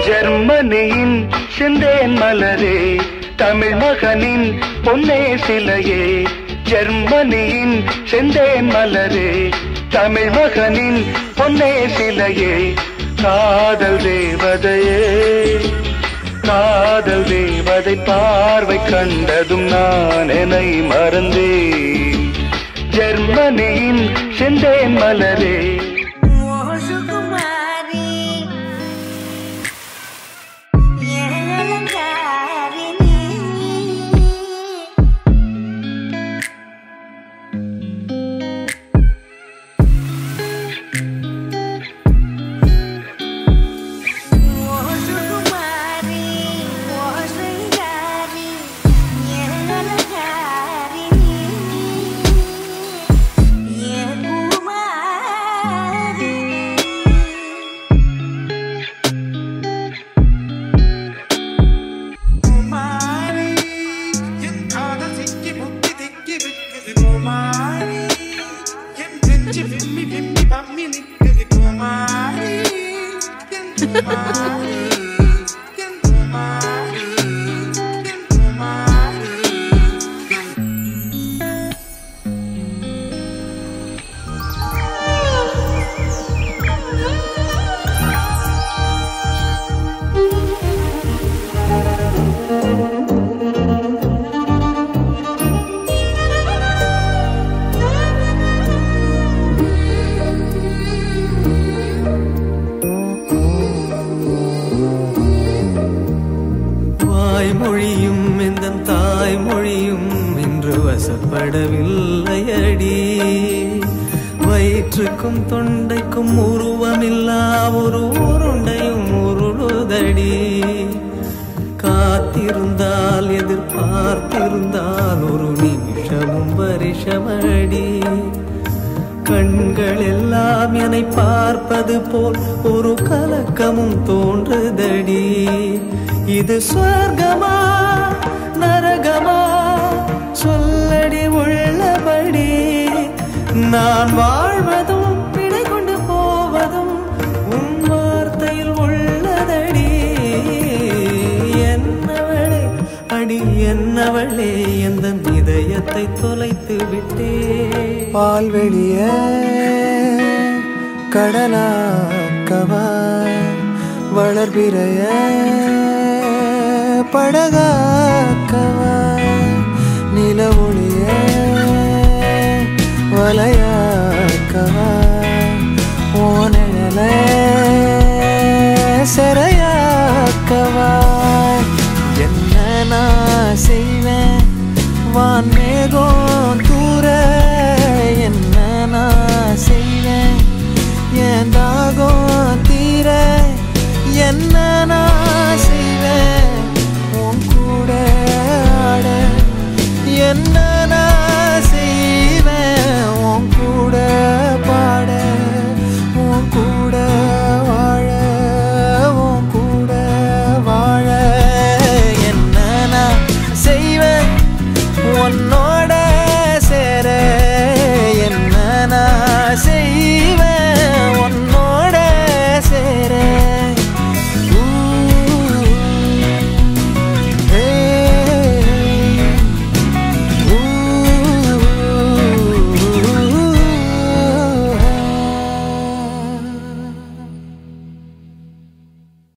ஜெர்மனியின் செந்தேன் மலரே தமிழ் மகனின் பொன்னே சிலையே ஜெர்மனியின் செந்தேன் மலரே தமிழ் மகனின் பொன்னே சிலையே காதல் தேவதையே காதல் தேவதை பார்வை கண்டதும் நான் என்னை மறந்தேன் ஜெர்மனியின் செந்தேன் மலரே மொழியும் இந்த தாய் மொழியும் இன்று வசப்படவில்லையடி வயிற்றுக்கும் தொண்டைக்கும் உருவமில்லா ஒரு உருண்டையும் உருளுதடி காத்திருந்தால் எதிர்பார்த்திருந்தால் ஒரு நிமிஷமும் வருஷமடி கண்கள் எல்லாம் என்னை பார்ப்பது போல் ஒரு கலக்கமும் தோன்றுதடி இது சொர்க்கமா நரகமா சொல்லடி உள்ளபடி நான் வாழ்வதும் பிழை கொண்டு போவதும் உன் வார்த்தையில் உள்ளதடி என்னவளே அடி என்னவளே எந்த இதயத்தை தொலைத்து விட்டே பால்வெளிய கடலாக்கவா வளர்பிறைய படகாக்கவா நில ஒளிய வலையாக்கவா ஓனல சிறையாக்கவா என்ன நான் செய்வேன் வான்மேகம் தூர என்ன நான் செய்வேன் ஏன்